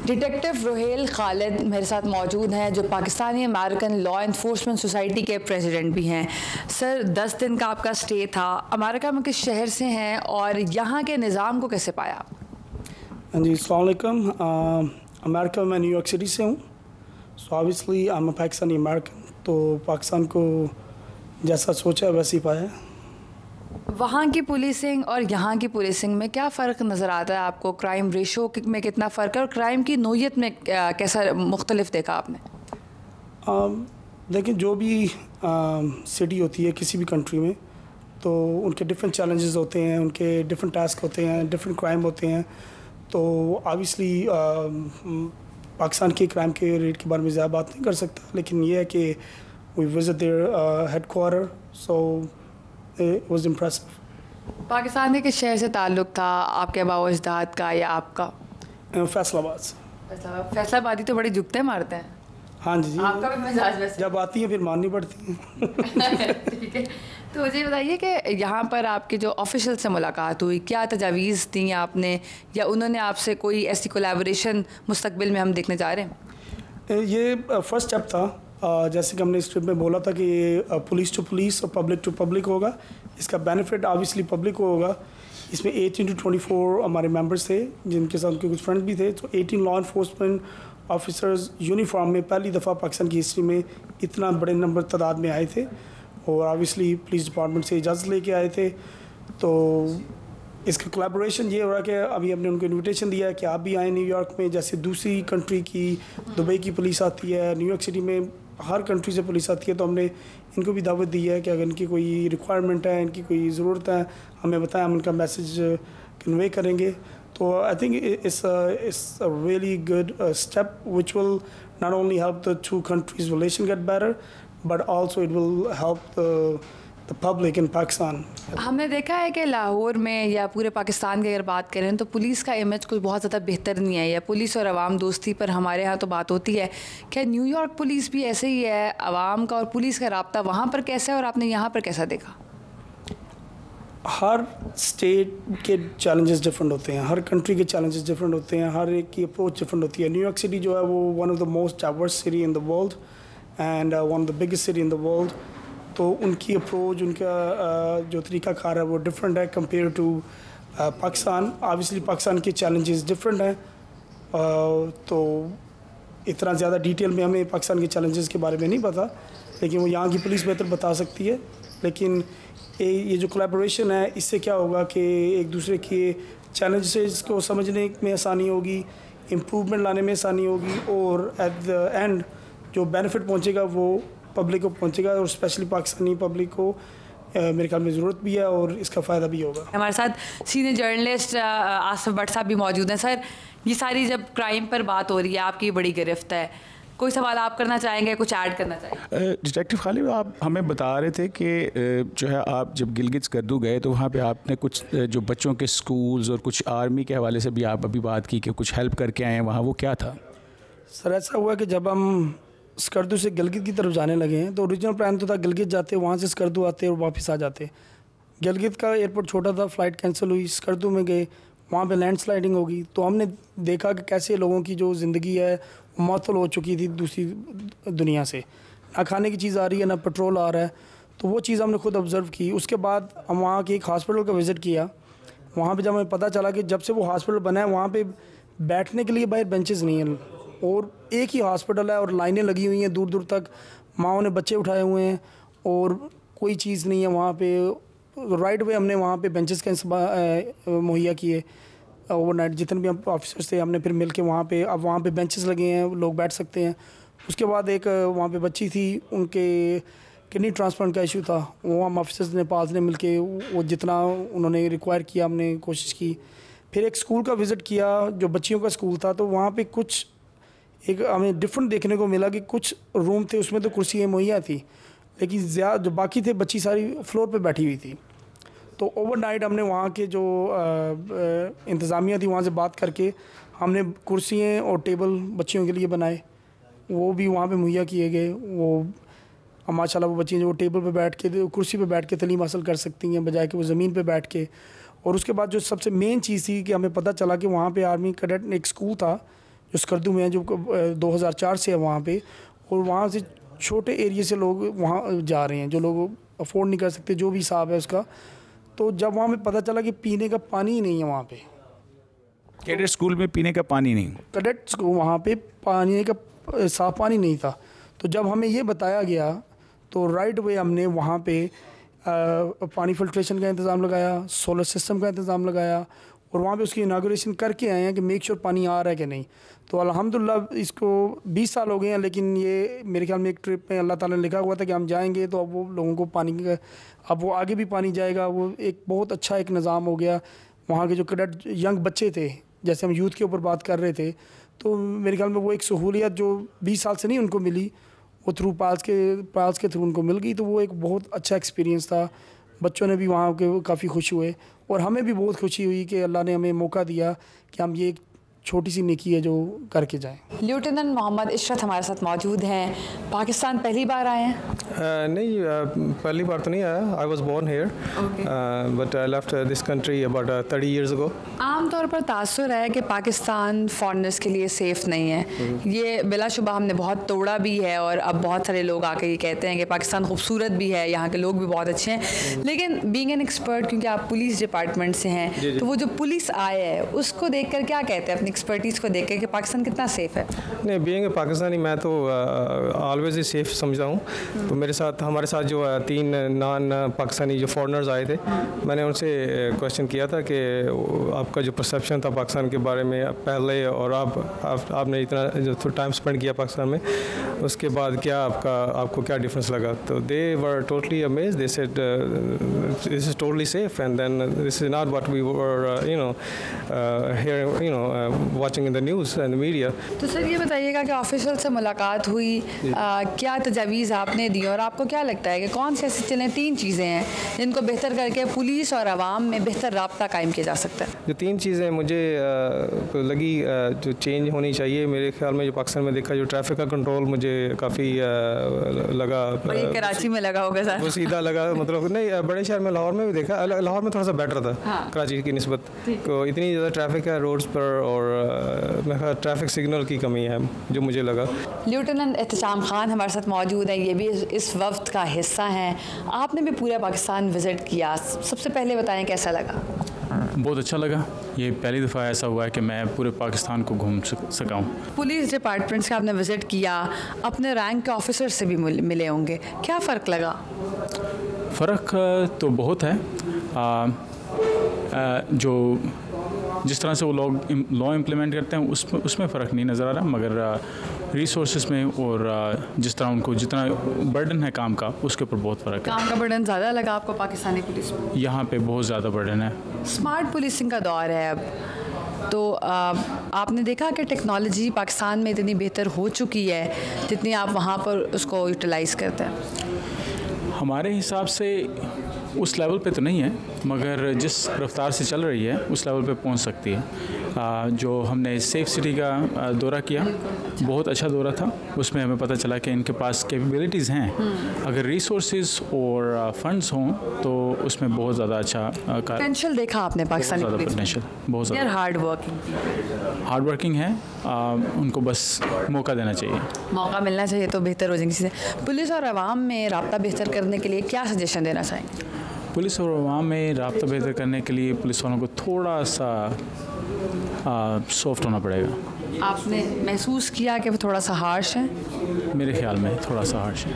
Detective Rohel Khalid मेरे साथ मौजूद हैं, जो Pakistani American law enforcement society के प्रेसिडेंट भी हैं। सर, 10 दिन का आपका स्टे था अमेरिका में, किस शहर से हैं और यहाँ के निज़ाम को कैसे पाया? हाँ जी, अस्सलाम वालेकुम। अमेरिका में न्यूयॉर्क सिटी से हूँ। So obviously I am a Pakistani American, तो पाकिस्तान को जैसा सोचा वैसे ही पाया। वहाँ की पुलिसिंग और यहाँ की पुलिसिंग में क्या फ़र्क नज़र आता है आपको? क्राइम रेशो में कितना फ़र्क है और क्राइम की नोयत में कैसा मुख्तलिफ देखा आपने? देखिए, जो भी सिटी होती है किसी भी कंट्री में, तो उनके डिफरेंट चैलेंजेस होते हैं, उनके डिफरेंट टास्क होते हैं, डिफरेंट क्राइम होते हैं। तो ऑब्वियसली पाकिस्तान के क्राइम के रेट के बारे में ज़्यादा बात नहीं कर सकता, लेकिन ये है कि we visit there headquarter, so it was impressive. Pakistan के किस शहर से ताल्लुक़ था आपके आबा अजदाद का या आपका? फैसलाबाद से। फैसलाबादी तो बड़ी जुगते मारते हैं। हाँ जी, आपका भी मिजाज वैसे जब आती है फिर माननी पड़ती है। ठीक है, तो मुझे बताइए कि यहाँ पर आपकी जो ऑफिशियल से मुलाकात हुई, क्या तजावीज़ दी आपने या उन्होंने आपसे कोई ऐसी कोलैबोरेशन मुस्तकबिल में हम देखने जा रहे हैं? ये फर्स्ट स्टेप था। जैसे कि हमने इस ट्रिप में बोला था कि ये पुलिस टू पुलिस और पब्लिक टू पब्लिक होगा। इसका बेनिफिट ऑब्वियसली पब्लिक को होगा। इसमें 18 to 24 हमारे मेंबर्स थे, जिनके साथ उनके कुछ फ्रेंड्स भी थे। तो 18 लॉ इन्फोर्समेंट ऑफिसर्स यूनिफॉर्म में पहली दफ़ा पाकिस्तान की हिस्ट्री में इतना बड़े नंबर तादाद में आए थे, और ऑब्वियसली पुलिस डिपार्टमेंट से इजाज़त लेके आए थे। तो इसका कोलैबोरेशन ये हो रहा है कि अभी हमने उनको इनविटेशन दिया है कि आप भी आएँ न्यूयॉर्क में। जैसे दूसरी कंट्री की, दुबई की पुलिस आती है, न्यूयॉर्क सिटी में हर कंट्री से पुलिस आती है, तो हमने इनको भी दावत दी है कि अगर इनकी कोई रिक्वायरमेंट है, इनकी कोई ज़रूरत है, हमें बताएं, हम इनका मैसेज कन्वे करेंगे। तो I think it's a really good step which will not only help the two countries relation get better, but also it will help the public in Pakistan. हमने देखा है कि लाहौर में या पूरे पाकिस्तान की अगर बात करें तो पुलिस का इमेज कोई बहुत ज़्यादा बेहतर नहीं है, या पुलिस और आवाम दोस्ती पर हमारे यहाँ तो बात होती है। क्या न्यूयॉर्क पुलिस भी ऐसे ही है? आवाम का और पुलिस का रब्ता वहाँ पर कैसा है और आपने यहाँ पर कैसा देखा? हर स्टेट के चैलेंजेस डिफरेंट होते हैं, हर कंट्री के चैलेंजेस डिफरेंट होते हैं, हर एक की अप्रोच डिफरेंट होती है। न्यूयॉर्क सिटी जो है वो one of the most diverse city in the world and one of the biggest city in the world. तो उनकी अप्रोच, उनका जो तरीक़ाकार है वो डिफरेंट है compare to Pakistan. Obviously Pakistan के चैलेंजेस डिफरेंट हैं, तो इतना ज़्यादा डिटेल में हमें पाकिस्तान के चैलेंजेस के बारे में नहीं पता, लेकिन वो यहाँ की पुलिस बेहतर बता सकती है। लेकिन ये जो कोलैबोरेशन है, इससे क्या होगा कि एक दूसरे के चैलेंजेस को समझने में आसानी होगी, इम्प्रूवमेंट लाने में आसानी होगी, और एट द एंड जो बेनिफिट पहुँचेगा वो पब्लिक को पहुंचेगा, और स्पेशली पाकिस्तानी पब्लिक को मेरे ख्याल में ज़रूरत भी है और इसका फ़ायदा भी होगा। हमारे साथ सीनियर जर्नलिस्ट आसिफ भट्ट साहब भी मौजूद हैं। सर, ये सारी जब क्राइम पर बात हो रही है, आपकी बड़ी गिरफ्त है, कोई सवाल आप करना चाहेंगे, कुछ ऐड करना चाहेंगे? डिटेक्टिव खालिद, आप हमें बता रहे थे कि जो है आप जब गिलगित स्कर्दू गए तो वहाँ पे आपने कुछ जो बच्चों के स्कूल्स और कुछ आर्मी के हवाले से भी आप अभी बात की कि कुछ हेल्प करके आए हैं वहाँ, वो क्या था? सर, ऐसा हुआ कि जब हम स्कर्दू से गिलगित की तरफ जाने लगे हैं, तो ओरिजिनल प्लान तो था गिलगित जाते, वहाँ से स्कर्दू आते और वापस आ जाते। गिलगित का एयरपोर्ट छोटा था, फ़्लाइट कैंसिल हुई, स्कर्दू में गए, वहाँ पे लैंडस्लाइडिंग होगी। तो हमने देखा कि कैसे लोगों की जो ज़िंदगी है वो मुअत्तल हो चुकी थी दूसरी दुनिया से। ना खाने की चीज़ आ रही है, ना पेट्रोल आ रहा है। तो वो चीज़ हमने खुद ऑब्ज़र्व की। उसके बाद हम वहाँ के एक हॉस्पिटल का विज़िट किया। वहाँ पर जब हमें पता चला कि जब से वो हॉस्पिटल बना है, वहाँ पर बैठने के लिए बाहर बेंचेस नहीं हैं, और एक ही हॉस्पिटल है और लाइनें लगी हुई हैं दूर दूर तक, माँओं ने बच्चे उठाए हुए हैं और कोई चीज़ नहीं है वहाँ पे। राइट वे हमने वहाँ पे बेंचेस का मुहैया किए ओवरनाइट। जितने भी हम ऑफिसर्स थे, हमने फिर मिल के वहाँ पे, अब वहाँ पे बेंचेस लगे हैं, लोग बैठ सकते हैं। उसके बाद एक वहाँ पे बच्ची थी, उनके किडनी ट्रांसप्लांट का इशू था, वो हम ऑफिसर्स ने पास ने मिल के वो जितना उन्होंने रिक्वायर किया हमने कोशिश की। फिर एक स्कूल का विज़िट किया जो बच्चियों का स्कूल था, तो वहाँ पर कुछ एक हमें डिफरेंट देखने को मिला कि कुछ रूम थे उसमें तो कुर्सियाँ मुहैया थी, लेकिन ज़्यादा जो बाकी थे बच्ची सारी फ्लोर पे बैठी हुई थी। तो ओवरनाइट हमने वहाँ के जो इंतज़ामिया थी वहाँ से बात करके हमने कुर्सियाँ और टेबल बच्चियों के लिए बनाए, वो भी वहाँ पे मुहैया किए गए। वो माशाल्लाह वो बच्चियाँ जो टेबल पे बैठ के, कुर्सी पे बैठ के तालीम हासिल कर सकती हैं, बजाय कि वो ज़मीन पे बैठ के। और उसके बाद जो सबसे मेन चीज़ थी कि हमें पता चला कि वहाँ पे आर्मी कैडेट एक स्कूल था जो स्कर्दू में है, जो 2004 से है वहाँ पे, और वहाँ से छोटे एरिया से लोग वहाँ जा रहे हैं जो लोग अफोर्ड नहीं कर सकते, जो भी हिसाब है उसका। तो जब वहाँ में पता चला कि पीने का पानी ही नहीं है वहाँ पे, कैडेट स्कूल में पीने का पानी नहीं, कैडेट स्कूल वहाँ पे पानी का साफ़ पानी नहीं था। तो जब हमें ये बताया गया तो राइट वे हमने वहाँ पे पानी फिल्ट्रेशन का इंतज़ाम लगाया, सोलर सिस्टम का इंतज़ाम लगाया, और वहाँ पे उसकी इनागुरेशन करके आए हैं कि मेक श्योर पानी आ रहा है कि नहीं। तो अल्हम्दुलिल्लाह इसको 20 साल हो गए हैं, लेकिन ये मेरे ख्याल में एक ट्रिप में अल्लाह ताला ने लिखा हुआ था कि हम जाएंगे तो अब वो लोगों को पानी का, अब वो आगे भी पानी जाएगा। वो एक बहुत अच्छा एक निज़ाम हो गया। वहाँ के जो कैडेट यंग बच्चे थे, जैसे हम यूथ के ऊपर बात कर रहे थे, तो मेरे ख्याल में वो एक सहूलियत जो 20 साल से नहीं उनको मिली, वो थ्रू पाल्स के थ्रू उनको मिल गई। तो वो एक बहुत अच्छा एक्सपीरियंस था। बच्चों ने भी वहाँ के काफ़ी खुश हुए, और हमें भी बहुत खुशी हुई कि अल्लाह ने हमें मौका दिया कि हम ये एक छोटी सी नेकी है जो करके जाएं। लेफ्टिनेंट मोहम्मद इशरत हमारे साथ मौजूद हैं। पाकिस्तान पहली बार आए हैं? नहीं, पहली बार तो नहीं आया। I was born here but I left this country about 30 years ago. आमतौर पर तासुर है कि पाकिस्तान फॉरेनर्स के लिए सेफ़ नहीं है। ये बिलाशुबा हमने बहुत तोड़ा भी है, और अब बहुत सारे लोग आके ये कहते हैं कि पाकिस्तान खूबसूरत भी है, यहाँ के लोग भी बहुत अच्छे हैं। लेकिन बीइंग एन एक्सपर्ट, क्योंकि आप पुलिस डिपार्टमेंट से हैं, तो वो जो पुलिस आए है उसको देखकर क्या कहते हैं, अपनी एक्सपर्टीज़ को देखकर कि पाकिस्तान कितना सेफ़ है? नहीं, बीइंग पाकिस्तानी मैं तो ऑलवेज ही सेफ़ समझता हूँ। तो मेरे साथ, हमारे साथ जो 3 नॉन पाकिस्तानी जो फॉरेनर्स आए थे, मैंने उनसे क्वेश्चन किया था कि आपका जो परसेप्शन था पाकिस्तान के बारे में पहले, और आपने इतना जो टाइम स्पेंड किया पाकिस्तान में, उसके बाद क्या आपको क्या डिफरेंस लगा? तो they were totally amazed. They said this is totally safe, and then this is not what we were here watching in the news and media. तो सर ये बताइएगा कि ऑफिशियल से मुलाकात हुई, क्या तजावीज़ आपने दी, और आपको क्या लगता है कि कौन से ऐसे चलें 3 चीज़ें हैं जिनको बेहतर करके पुलिस और आवाम में बेहतर राब्ता कायम किया जा सकता है? जो 3 चीज़ें मुझे लगी जो चेंज होनी चाहिए मेरे ख्याल में, जो पाकिस्तान में देखा, जो ट्रैफिक का कंट्रोल मुझे काफ़ी लगा। ये कराची में लगा होगा सर? वो सीधा लगा, मतलब नहीं, बड़े शहर में, लाहौर में भी देखा, लाहौर में थोड़ा सा बेटर था। हाँ। कराची की निस्बत। तो इतनी ज़्यादा ट्रैफिक है रोड्स पर, और मैं कहा ट्रैफिक सिग्नल की कमी है जो मुझे लगा। लेफ्टिनेंट एहतशाम खान हमारे साथ मौजूद हैं, ये भी इस वक्त का हिस्सा हैं। आपने भी पूरा पाकिस्तान विज़िट किया, सबसे पहले बताएं कैसा लगा? बहुत अच्छा लगा। ये पहली दफ़ा ऐसा हुआ है कि मैं पूरे पाकिस्तान को घूम सका हूँ। पुलिस डिपार्टमेंट्स का आपने विज़िट किया, अपने रैंक के ऑफिसर से भी मिले होंगे, क्या फ़र्क लगा? फ़र्क तो बहुत है। जो जिस तरह से वो लोग लॉ इम्प्लीमेंट करते हैं उसमें फ़र्क नहीं नज़र आ रहा, मगर रिसोर्सेज में और जिस तरह उनको जितना बर्डन है काम का, उसके ऊपर बहुत फ़र्क है। काम का बर्डन ज़्यादा लगा आपको पाकिस्तानी पुलिस में? यहाँ पे बहुत ज़्यादा बर्डन है। स्मार्ट पुलिसिंग का दौर है अब, तो आपने देखा कि टेक्नोलॉजी पाकिस्तान में इतनी बेहतर हो चुकी है जितनी आप वहाँ पर उसको यूटिलाइज़ करते हैं? हमारे हिसाब से उस लेवल पे तो नहीं है, मगर जिस रफ्तार से चल रही है उस लेवल पे पहुंच सकती है। जो हमने सेफ सिटी का दौरा किया, बहुत अच्छा दौरा था। उसमें हमें पता चला कि इनके पास कैपेबिलिटीज़ हैं, अगर रिसोर्सेज और फंड्स हों तो उसमें बहुत ज़्यादा अच्छा पोटेंशियल देखा आपने पाकिस्तानी पुलिस में? पोटेंशियल बहुत ज़्यादा। हार्ड वर्किंग है, उनको बस मौका देना चाहिए, मौका मिलना चाहिए तो बेहतर हो जाएंगी चीज़ें। पुलिस और आवाम में राब्ता बेहतर करने के लिए क्या सजेशन देना चाहेंगे? पुलिस और आवाम में राब्ता बेहतर करने के लिए पुलिस वालों को थोड़ा सा सॉफ्ट होना पड़ेगा। आपने महसूस किया कि वो थोड़ा सा हार्श है? मेरे ख्याल में थोड़ा सा हार्श है।